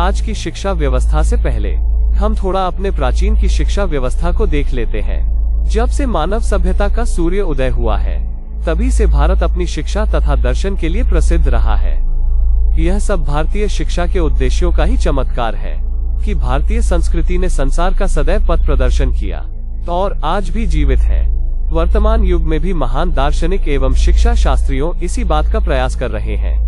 आज की शिक्षा व्यवस्था से पहले हम थोड़ा अपने प्राचीन की शिक्षा व्यवस्था को देख लेते हैं। जब से मानव सभ्यता का सूर्य उदय हुआ है, तभी से भारत अपनी शिक्षा तथा दर्शन के लिए प्रसिद्ध रहा है। यह सब भारतीय शिक्षा के उद्देश्यों का ही चमत्कार है कि भारतीय संस्कृति ने संसार का सदैव पथ प्रदर्शन किया और आज भी जीवित है। वर्तमान युग में भी महान दार्शनिक एवं शिक्षा शास्त्रियों इसी बात का प्रयास कर रहे हैं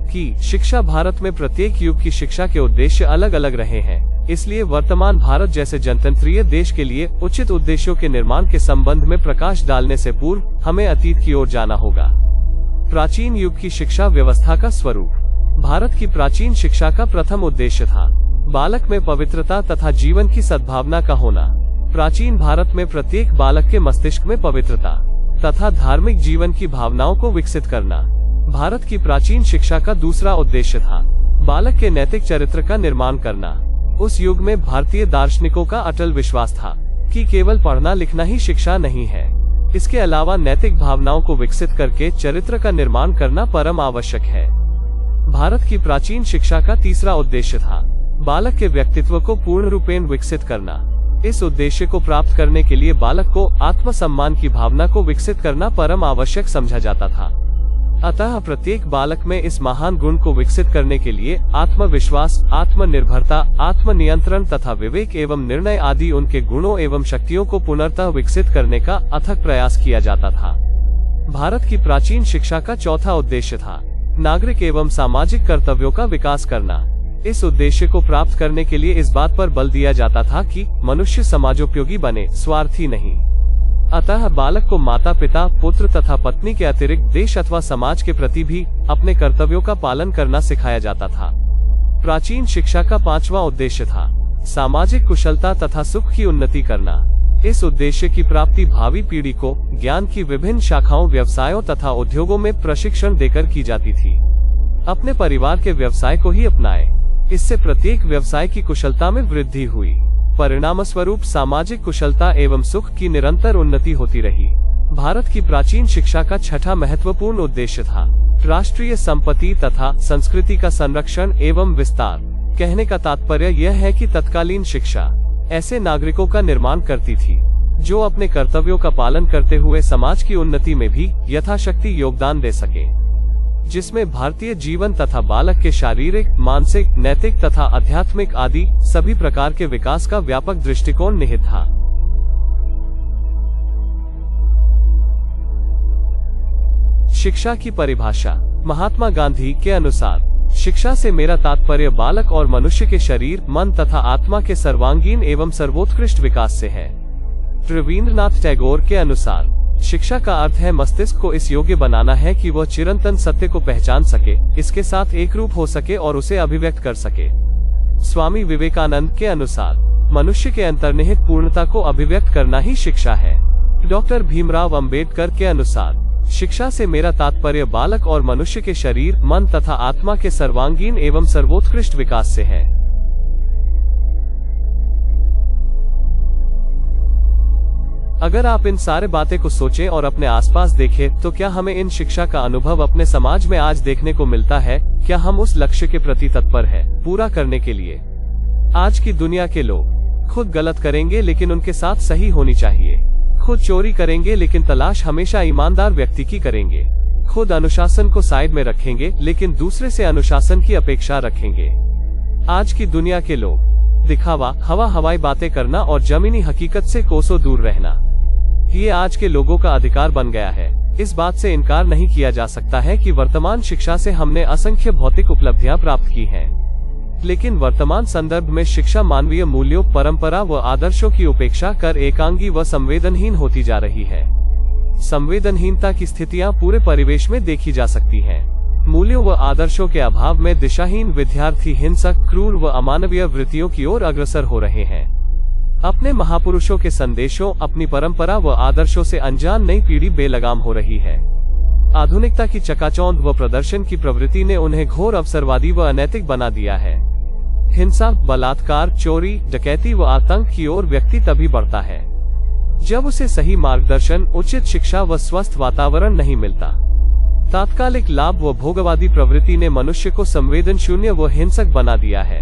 कि शिक्षा भारत में प्रत्येक युग की शिक्षा के उद्देश्य अलग अलग रहे हैं। इसलिए वर्तमान भारत जैसे जनतंत्रीय देश के लिए उचित उद्देश्यों के निर्माण के संबंध में प्रकाश डालने से पूर्व हमें अतीत की ओर जाना होगा। प्राचीन युग की शिक्षा व्यवस्था का स्वरूप। भारत की प्राचीन शिक्षा का प्रथम उद्देश्य था बालक में पवित्रता तथा जीवन की सद्भावना का होना। प्राचीन भारत में प्रत्येक बालक के मस्तिष्क में पवित्रता तथा धार्मिक जीवन की भावनाओं को विकसित करना भारत की प्राचीन शिक्षा का दूसरा उद्देश्य था। बालक के नैतिक चरित्र का निर्माण करना। उस युग में भारतीय दार्शनिकों का अटल विश्वास था कि केवल पढ़ना लिखना ही शिक्षा नहीं है, इसके अलावा नैतिक भावनाओं को विकसित करके चरित्र का निर्माण करना परम आवश्यक है। भारत की प्राचीन शिक्षा का तीसरा उद्देश्य था बालक के व्यक्तित्व को पूर्ण रूपेण विकसित करना। इस उद्देश्य को प्राप्त करने के लिए बालक को आत्मसम्मान की भावना को विकसित करना परम आवश्यक समझा जाता था। अतः प्रत्येक बालक में इस महान गुण को विकसित करने के लिए आत्मविश्वास, आत्मनिर्भरता, आत्मनियंत्रण तथा विवेक एवं निर्णय आदि उनके गुणों एवं शक्तियों को पुनर्तः विकसित करने का अथक प्रयास किया जाता था। भारत की प्राचीन शिक्षा का चौथा उद्देश्य था नागरिक एवं सामाजिक कर्तव्यों का विकास करना। इस उद्देश्य को प्राप्त करने के लिए इस बात पर बल दिया जाता था कि मनुष्य समाजोपयोगी बने, स्वार्थी नहीं। अतः बालक को माता पिता, पुत्र तथा पत्नी के अतिरिक्त देश अथवा समाज के प्रति भी अपने कर्तव्यों का पालन करना सिखाया जाता था। प्राचीन शिक्षा का पांचवा उद्देश्य था सामाजिक कुशलता तथा सुख की उन्नति करना। इस उद्देश्य की प्राप्ति भावी पीढ़ी को ज्ञान की विभिन्न शाखाओं, व्यवसायों तथा उद्योगों में प्रशिक्षण देकर की जाती थी। अपने परिवार के व्यवसाय को ही अपनाएं। इससे प्रत्येक व्यवसाय की कुशलता में वृद्धि हुई। परिणामस्वरूप सामाजिक कुशलता एवं सुख की निरंतर उन्नति होती रही। भारत की प्राचीन शिक्षा का छठा महत्वपूर्ण उद्देश्य था राष्ट्रीय संपत्ति तथा संस्कृति का संरक्षण एवं विस्तार। कहने का तात्पर्य यह है कि तत्कालीन शिक्षा ऐसे नागरिकों का निर्माण करती थी जो अपने कर्तव्यों का पालन करते हुए समाज की उन्नति में भी यथाशक्ति योगदान दे सके, जिसमें भारतीय जीवन तथा बालक के शारीरिक, मानसिक, नैतिक तथा आध्यात्मिक आदि सभी प्रकार के विकास का व्यापक दृष्टिकोण निहित था। शिक्षा की परिभाषा। महात्मा गांधी के अनुसार शिक्षा से मेरा तात्पर्य बालक और मनुष्य के शरीर, मन तथा आत्मा के सर्वांगीण एवं सर्वोत्कृष्ट विकास से है। रवींद्रनाथ टैगोर के अनुसार शिक्षा का अर्थ है मस्तिष्क को इस योग्य बनाना है कि वह चिरंतन सत्य को पहचान सके, इसके साथ एक रूप हो सके और उसे अभिव्यक्त कर सके। स्वामी विवेकानंद के अनुसार मनुष्य के अंतर्निहित पूर्णता को अभिव्यक्त करना ही शिक्षा है। डॉक्टर भीमराव अंबेडकर के अनुसार शिक्षा से मेरा तात्पर्य बालक और मनुष्य के शरीर, मन तथा आत्मा के सर्वांगीण एवं सर्वोत्कृष्ट विकास से है। अगर आप इन सारे बातें को सोचें और अपने आसपास देखें, तो क्या हमें इन शिक्षा का अनुभव अपने समाज में आज देखने को मिलता है? क्या हम उस लक्ष्य के प्रति तत्पर हैं पूरा करने के लिए? आज की दुनिया के लोग खुद गलत करेंगे लेकिन उनके साथ सही होनी चाहिए। खुद चोरी करेंगे लेकिन तलाश हमेशा ईमानदार व्यक्ति की करेंगे। खुद अनुशासन को साइड में रखेंगे लेकिन दूसरे से अनुशासन की अपेक्षा रखेंगे। आज की दुनिया के लोग दिखावा, हवाई बातें करना और जमीनी हकीकत से कोसों दूर रहना, ये आज के लोगों का अधिकार बन गया है। इस बात से इनकार नहीं किया जा सकता है कि वर्तमान शिक्षा से हमने असंख्य भौतिक उपलब्धियां प्राप्त की हैं, लेकिन वर्तमान संदर्भ में शिक्षा मानवीय मूल्यों, परंपरा व आदर्शों की उपेक्षा कर एकांगी व संवेदनहीन होती जा रही है। संवेदनहीनता की स्थितियां पूरे परिवेश में देखी जा सकती हैं। मूल्यों व आदर्शों के अभाव में दिशाहीन विद्यार्थी हिंसक, क्रूर व अमानवीय वृत्तियों की ओर अग्रसर हो रहे हैं। अपने महापुरुषों के संदेशों, अपनी परंपरा व आदर्शों से अनजान नई पीढ़ी बेलगाम हो रही है। आधुनिकता की चकाचौंध व प्रदर्शन की प्रवृत्ति ने उन्हें घोर अवसरवादी व अनैतिक बना दिया है। हिंसा, बलात्कार, चोरी, डकैती व आतंक की ओर व्यक्ति तभी बढ़ता है जब उसे सही मार्गदर्शन, उचित शिक्षा व स्वस्थ वातावरण नहीं मिलता। तात्कालिक लाभ व भोगवादी प्रवृत्ति ने मनुष्य को संवेदनशून्य व हिंसक बना दिया है।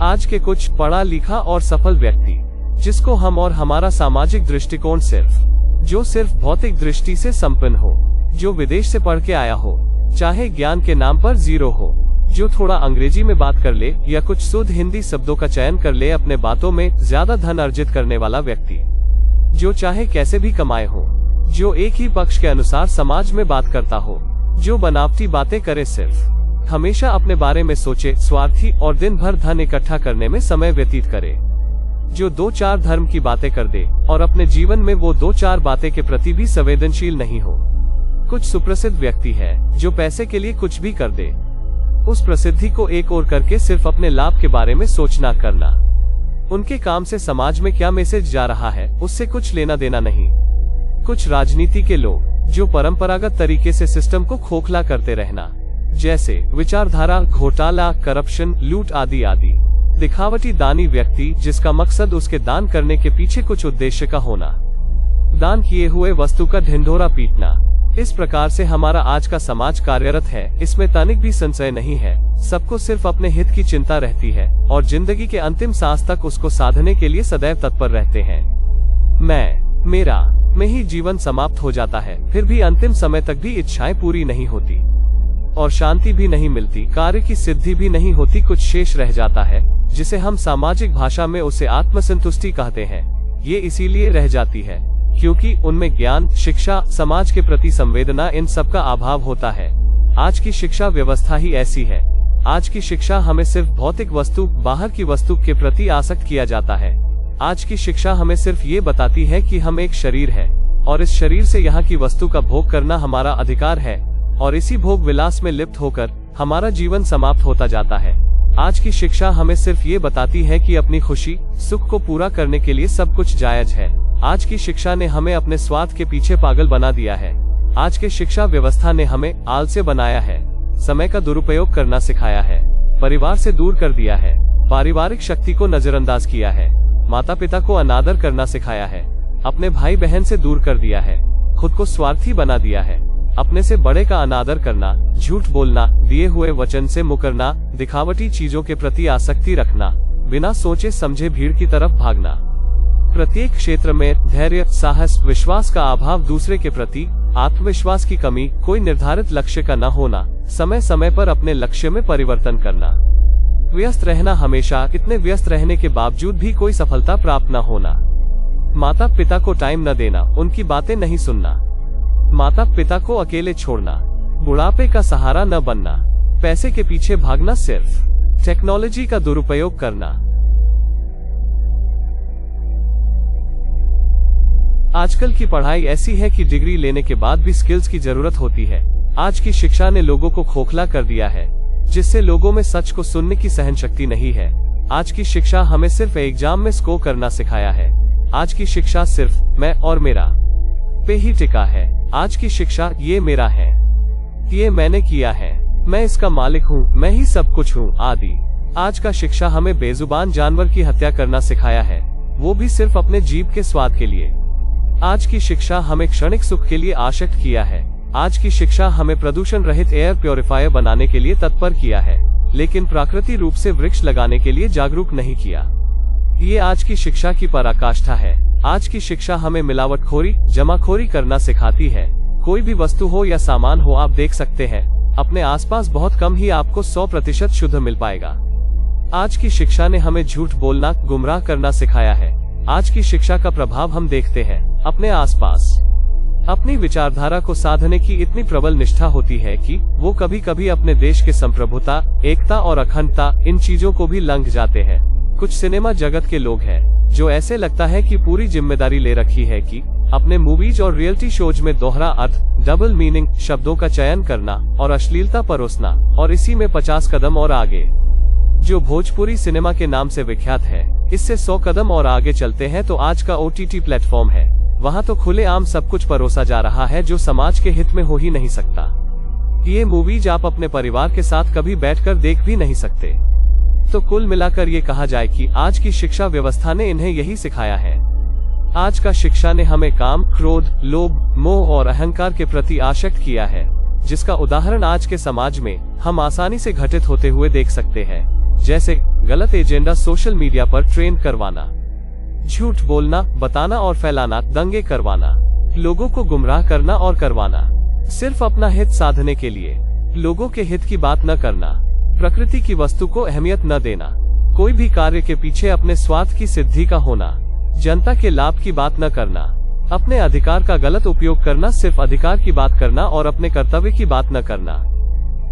आज के कुछ पढ़ा लिखा और सफल व्यक्ति, जिसको हम और हमारा सामाजिक दृष्टिकोण सिर्फ भौतिक दृष्टि से संपन्न हो, जो विदेश से पढ़ के आया हो, चाहे ज्ञान के नाम पर जीरो हो, जो थोड़ा अंग्रेजी में बात कर ले या कुछ शुद्ध हिंदी शब्दों का चयन कर ले, अपने बातों में ज्यादा धन अर्जित करने वाला व्यक्ति, जो चाहे कैसे भी कमाए हो, जो एक ही पक्ष के अनुसार समाज में बात करता हो, जो बनावटी बातें करे, सिर्फ हमेशा अपने बारे में सोचे, स्वार्थी और दिन भर धन इकट्ठा करने में समय व्यतीत करे, जो 2-4 धर्म की बातें कर दे और अपने जीवन में वो 2-4 बातें के प्रति भी संवेदनशील नहीं हो। कुछ सुप्रसिद्ध व्यक्ति है जो पैसे के लिए कुछ भी कर दे, उस प्रसिद्धि को एक ओर करके सिर्फ अपने लाभ के बारे में सोचना करना। उनके काम से समाज में क्या मैसेज जा रहा है उससे कुछ लेना देना नहीं। कुछ राजनीति के लोग जो परंपरागत तरीके से सिस्टम को खोखला करते रहना, जैसे विचारधारा, घोटाला, करप्शन, लूट आदि आदि। दिखावटी दानी व्यक्ति जिसका मकसद उसके दान करने के पीछे कुछ उद्देश्य का होना, दान किए हुए वस्तु का ढिंढोरा पीटना। इस प्रकार से हमारा आज का समाज कार्यरत है, इसमें तनिक भी संशय नहीं है। सबको सिर्फ अपने हित की चिंता रहती है और जिंदगी के अंतिम सांस तक उसको साधने के लिए सदैव तत्पर रहते हैं। मेरा में ही जीवन समाप्त हो जाता है, फिर भी अंतिम समय तक भी इच्छाएं पूरी नहीं होती और शांति भी नहीं मिलती, कार्य की सिद्धि भी नहीं होती। कुछ शेष रह जाता है जिसे हम सामाजिक भाषा में उसे आत्मसंतुष्टि कहते हैं। ये इसीलिए रह जाती है क्योंकि उनमें ज्ञान, शिक्षा, समाज के प्रति संवेदना, इन सब का अभाव होता है। आज की शिक्षा व्यवस्था ही ऐसी है। आज की शिक्षा हमें सिर्फ भौतिक वस्तु, बाहर की वस्तु के प्रति आसक्त किया जाता है। आज की शिक्षा हमें सिर्फ ये बताती है कि हम एक शरीर है और इस शरीर से यहाँ की वस्तु का भोग करना हमारा अधिकार है और इसी भोग विलास में लिप्त होकर हमारा जीवन समाप्त होता जाता है। आज की शिक्षा हमें सिर्फ ये बताती है कि अपनी खुशी, सुख को पूरा करने के लिए सब कुछ जायज है। आज की शिक्षा ने हमें अपने स्वार्थ के पीछे पागल बना दिया है। आज के शिक्षा व्यवस्था ने हमें आलसी बनाया है, समय का दुरुपयोग करना सिखाया है, परिवार से दूर कर दिया है, पारिवारिक शक्ति को नजरअंदाज किया है, माता पिता को अनादर करना सिखाया है, अपने भाई बहन से दूर कर दिया है, खुद को स्वार्थी बना दिया है, अपने से बड़े का अनादर करना, झूठ बोलना, दिए हुए वचन से मुकरना, दिखावटी चीजों के प्रति आसक्ति रखना, बिना सोचे समझे भीड़ की तरफ भागना, प्रत्येक क्षेत्र में धैर्य, साहस, विश्वास का अभाव, दूसरे के प्रति आत्मविश्वास की कमी, कोई निर्धारित लक्ष्य का न होना, समय समय पर अपने लक्ष्य में परिवर्तन करना, व्यस्त रहना, हमेशा इतने व्यस्त रहने के बावजूद भी कोई सफलता प्राप्त न होना, माता पिता को टाइम न देना, उनकी बातें नहीं सुनना, माता पिता को अकेले छोड़ना, बुढ़ापे का सहारा न बनना, पैसे के पीछे भागना, सिर्फ टेक्नोलॉजी का दुरुपयोग करना। आजकल की पढ़ाई ऐसी है कि डिग्री लेने के बाद भी स्किल्स की जरूरत होती है। आज की शिक्षा ने लोगों को खोखला कर दिया है, जिससे लोगों में सच को सुनने की सहनशक्ति नहीं है। आज की शिक्षा हमें सिर्फ एग्जाम में स्कोर करना सिखाया है। आज की शिक्षा सिर्फ मैं और मेरा पे ही टिका है। आज की शिक्षा ये मेरा है, ये मैंने किया है, मैं इसका मालिक हूँ, मैं ही सब कुछ हूँ आदि। आज का शिक्षा हमें बेजुबान जानवर की हत्या करना सिखाया है, वो भी सिर्फ अपने जीभ के स्वाद के लिए। आज की शिक्षा हमें क्षणिक सुख के लिए आसक्त किया है। आज की शिक्षा हमें प्रदूषण रहित एयर प्योरीफायर बनाने के लिए तत्पर किया है, लेकिन प्राकृतिक रूप से वृक्ष लगाने के लिए जागरूक नहीं किया। ये आज की शिक्षा की पराकाष्ठा है। आज की शिक्षा हमें मिलावटखोरी, जमाखोरी करना सिखाती है। कोई भी वस्तु हो या सामान हो, आप देख सकते हैं अपने आसपास बहुत कम ही आपको 100% शुद्ध मिल पाएगा। आज की शिक्षा ने हमें झूठ बोलना, गुमराह करना सिखाया है। आज की शिक्षा का प्रभाव हम देखते हैं अपने आसपास। अपनी विचारधारा को साधने की इतनी प्रबल निष्ठा होती है कि वो कभी कभी अपने देश के संप्रभुता, एकता और अखंडता, इन चीजों को भी लंघ जाते हैं। कुछ सिनेमा जगत के लोग हैं जो ऐसे लगता है कि पूरी जिम्मेदारी ले रखी है कि अपने मूवीज और रियलिटी शोज में दोहरा अर्थ, डबल मीनिंग, शब्दों का चयन करना और अश्लीलता परोसना, और इसी में 50 कदम और आगे। जो भोजपुरी सिनेमा के नाम से विख्यात है, इससे 100 कदम और आगे चलते हैं तो आज का OTT प्लेटफॉर्म है। वहाँ तो खुलेआम सब कुछ परोसा जा रहा है जो समाज के हित में हो ही नहीं सकता। ये मूवीज आप अपने परिवार के साथ कभी बैठकर देख भी नहीं सकते। तो कुल मिलाकर ये कहा जाए कि आज की शिक्षा व्यवस्था ने इन्हें यही सिखाया है। आज का शिक्षा ने हमें काम, क्रोध, लोभ, मोह और अहंकार के प्रति आसक्त किया है, जिसका उदाहरण आज के समाज में हम आसानी से घटित होते हुए देख सकते हैं। जैसे गलत एजेंडा सोशल मीडिया पर ट्रेंड करवाना, झूठ बोलना, बताना और फैलाना, दंगे करवाना, लोगों को गुमराह करना और करवाना, सिर्फ अपना हित साधने के लिए, लोगों के हित की बात न करना, प्रकृति की वस्तु को अहमियत न देना, कोई भी कार्य के पीछे अपने स्वार्थ की सिद्धि का होना, जनता के लाभ की बात न करना, अपने अधिकार का गलत उपयोग करना, सिर्फ अधिकार की बात करना और अपने कर्तव्य की बात न करना,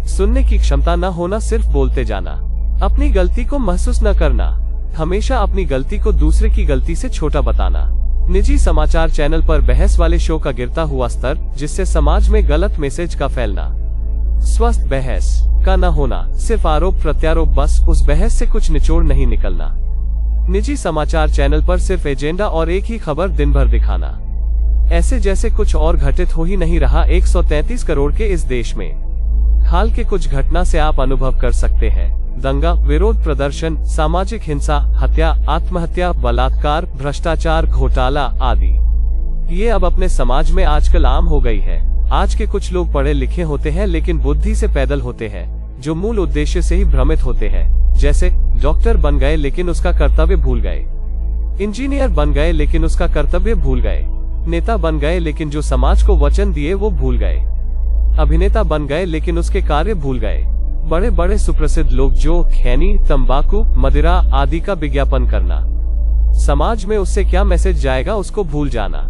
सुनने की क्षमता न होना, सिर्फ बोलते जाना, अपनी गलती को महसूस न करना, हमेशा अपनी गलती को दूसरे की गलती से छोटा बताना, निजी समाचार चैनल पर बहस वाले शो का गिरता हुआ स्तर, जिससे समाज में गलत मैसेज का फैलना, स्वस्थ बहस का न होना, सिर्फ आरोप प्रत्यारोप, बस उस बहस से कुछ निचोड़ नहीं निकलना, निजी समाचार चैनल पर सिर्फ एजेंडा और एक ही खबर दिन भर दिखाना, ऐसे जैसे कुछ और घटित हो ही नहीं रहा। 133 करोड़ के इस देश में हाल के कुछ घटना से आप अनुभव कर सकते हैं, दंगा, विरोध प्रदर्शन, सामाजिक हिंसा, हत्या, आत्महत्या, बलात्कार, भ्रष्टाचार, घोटाला आदि, ये अब अपने समाज में आजकल आम हो गई है। आज के कुछ लोग पढ़े लिखे होते हैं लेकिन बुद्धि से पैदल होते हैं, जो मूल उद्देश्य से ही भ्रमित होते हैं, जैसे डॉक्टर बन गए लेकिन उसका कर्तव्य भूल गए, इंजीनियर बन गए लेकिन उसका कर्तव्य भूल गए, नेता बन गए लेकिन जो समाज को वचन दिए वो भूल गए, अभिनेता बन गए लेकिन उसके कार्य भूल गए, बड़े बड़े सुप्रसिद्ध लोग जो खैनी, तंबाकू, मदिरा आदि का विज्ञापन करना, समाज में उससे क्या मैसेज जाएगा उसको भूल जाना,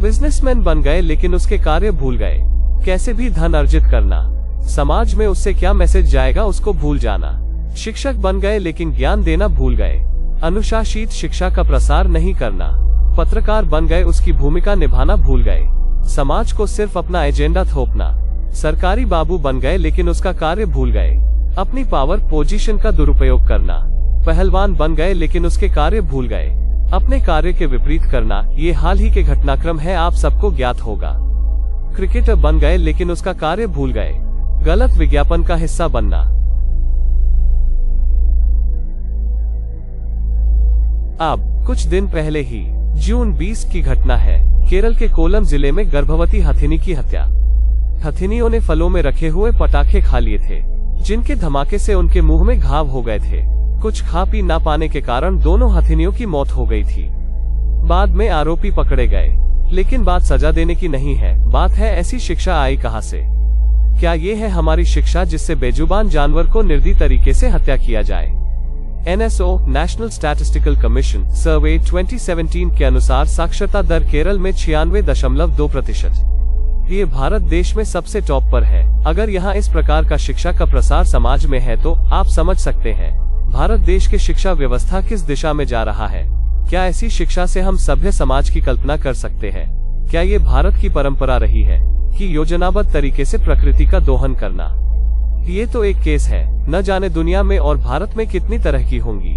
बिजनेसमैन बन गए लेकिन उसके कार्य भूल गए, कैसे भी धन अर्जित करना, समाज में उससे क्या मैसेज जाएगा उसको भूल जाना, शिक्षक बन गए लेकिन ज्ञान देना भूल गए, अनुशासित शिक्षा का प्रसार नहीं करना, पत्रकार बन गए उसकी भूमिका निभाना भूल गए, समाज को सिर्फ अपना एजेंडा थोपना, सरकारी बाबू बन गए लेकिन उसका कार्य भूल गए, अपनी पावर पोजीशन का दुरुपयोग करना, पहलवान बन गए लेकिन उसके कार्य भूल गए, अपने कार्य के विपरीत करना, ये हाल ही के घटनाक्रम है, आप सबको ज्ञात होगा। क्रिकेटर बन गए लेकिन उसका कार्य भूल गए, गलत विज्ञापन का हिस्सा बनना। अब कुछ दिन पहले ही जून 20 की घटना है, केरल के कोलम जिले में गर्भवती हथिनी की हत्या। हथिनियों ने फलों में रखे हुए पटाखे खा लिए थे, जिनके धमाके से उनके मुंह में घाव हो गए थे। कुछ खा पी ना पाने के कारण दोनों हथिनियों की मौत हो गई थी। बाद में आरोपी पकड़े गए, लेकिन बात सजा देने की नहीं है, बात है ऐसी शिक्षा आई कहां से। क्या ये है हमारी शिक्षा जिससे बेजुबान जानवर को निर्दयी तरीके से हत्या किया जाए। NSO नेशनल स्टैटिस्टिकल कमीशन सर्वे 2017 के अनुसार साक्षरता दर केरल में 96.2%। ये भारत देश में सबसे टॉप पर है। अगर यहाँ इस प्रकार का शिक्षा का प्रसार समाज में है तो आप समझ सकते हैं भारत देश की शिक्षा व्यवस्था किस दिशा में जा रहा है। क्या ऐसी शिक्षा से हम सभ्य समाज की कल्पना कर सकते हैं? क्या ये भारत की परंपरा रही है कि योजनाबद्ध तरीके से प्रकृति का दोहन करना? ये तो एक केस है, न जाने दुनिया में और भारत में कितनी तरह की होंगी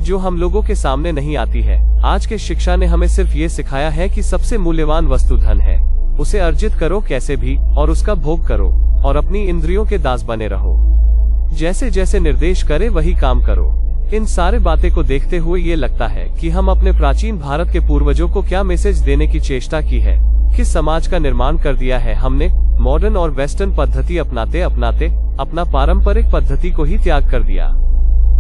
जो हम लोगों के सामने नहीं आती है। आज के शिक्षा ने हमें सिर्फ ये सिखाया है कि सबसे मूल्यवान वस्तु धन है, उसे अर्जित करो कैसे भी और उसका भोग करो और अपनी इंद्रियों के दास बने रहो, जैसे जैसे निर्देश करे वही काम करो। इन सारे बातें को देखते हुए ये लगता है कि हम अपने प्राचीन भारत के पूर्वजों को क्या मैसेज देने की चेष्टा की है, किस समाज का निर्माण कर दिया है हमने। मॉडर्न और वेस्टर्न पद्धति अपनाते अपनाते अपना पारंपरिक पद्धति को ही त्याग कर दिया।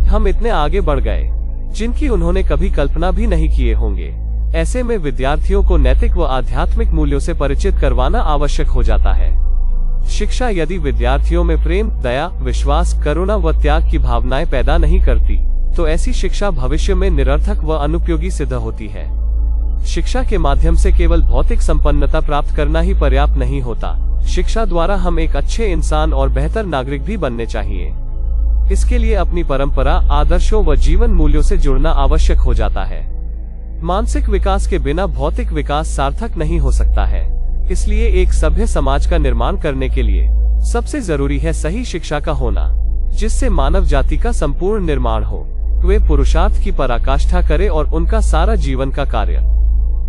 हम इतने आगे बढ़ गए जिनकी उन्होंने कभी कल्पना भी नहीं किए होंगे। ऐसे में विद्यार्थियों को नैतिक व आध्यात्मिक मूल्यों से परिचित करवाना आवश्यक हो जाता है। शिक्षा यदि विद्यार्थियों में प्रेम, दया, विश्वास, करुणा व त्याग की भावनाएं पैदा नहीं करती तो ऐसी शिक्षा भविष्य में निरर्थक व अनुपयोगी सिद्ध होती है। शिक्षा के माध्यम से केवल भौतिक संपन्नता प्राप्त करना ही पर्याप्त नहीं होता। शिक्षा द्वारा हम एक अच्छे इंसान और बेहतर नागरिक भी बनने चाहिए। इसके लिए अपनी परंपरा, आदर्शों व जीवन मूल्यों से जुड़ना आवश्यक हो जाता है। मानसिक विकास के बिना भौतिक विकास सार्थक नहीं हो सकता है। इसलिए एक सभ्य समाज का निर्माण करने के लिए सबसे जरूरी है सही शिक्षा का होना, जिससे मानव जाति का संपूर्ण निर्माण हो। वे पुरुषार्थ की पराकाष्ठा करे और उनका सारा जीवन का कार्य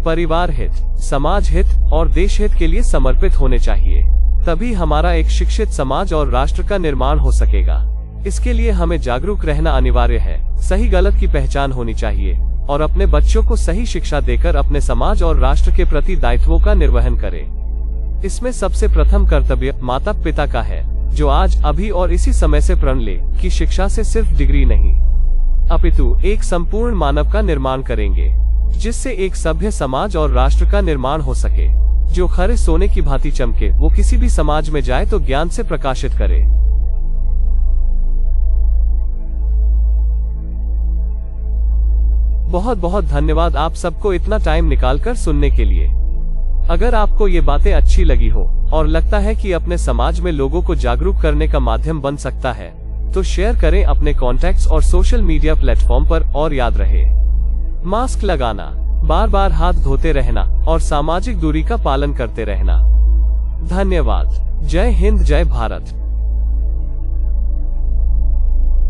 परिवार हित, समाज हित और देश हित के लिए समर्पित होने चाहिए। तभी हमारा एक शिक्षित समाज और राष्ट्र का निर्माण हो सकेगा। इसके लिए हमें जागरूक रहना अनिवार्य है, सही गलत की पहचान होनी चाहिए और अपने बच्चों को सही शिक्षा देकर अपने समाज और राष्ट्र के प्रति दायित्वों का निर्वहन करें। इसमें सबसे प्रथम कर्तव्य माता पिता का है। जो आज, अभी और इसी समय से प्रण ले कि शिक्षा से सिर्फ डिग्री नहीं, अपितु एक संपूर्ण मानव का निर्माण करेंगे, जिससे एक सभ्य समाज और राष्ट्र का निर्माण हो सके, जो खरे सोने की भांति चमके। वो किसी भी समाज में जाए तो ज्ञान से प्रकाशित करे। बहुत बहुत धन्यवाद आप सबको इतना टाइम निकालकर सुनने के लिए। अगर आपको ये बातें अच्छी लगी हो और लगता है कि अपने समाज में लोगों को जागरूक करने का माध्यम बन सकता है, तो शेयर करें अपने कॉन्टैक्ट्स और सोशल मीडिया प्लेटफॉर्म पर। और याद रहे, मास्क लगाना, बार बार हाथ धोते रहना और सामाजिक दूरी का पालन करते रहना। धन्यवाद। जय हिंद, जय भारत।